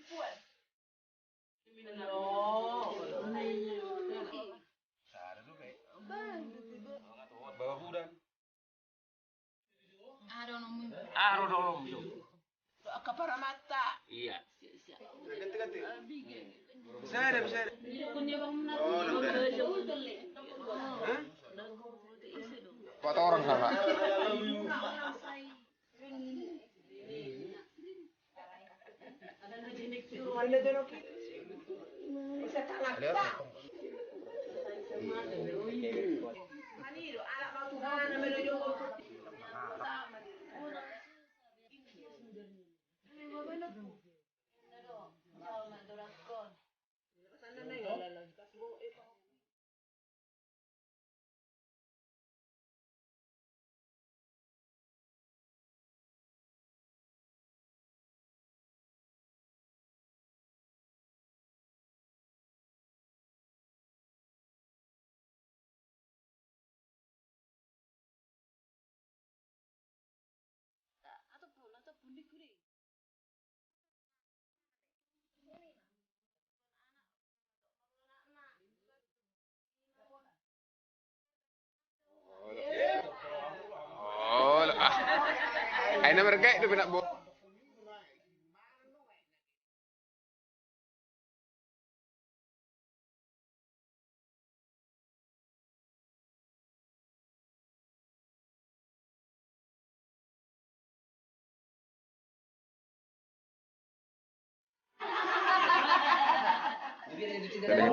Ada tuh kayak bawa kuda. Aro dong. Kapara mata. Iya. Ganti-ganti. Bisa ada. Oh, Hah? Foto orang sama. Oh, ay na mereka itu nak bu. Ada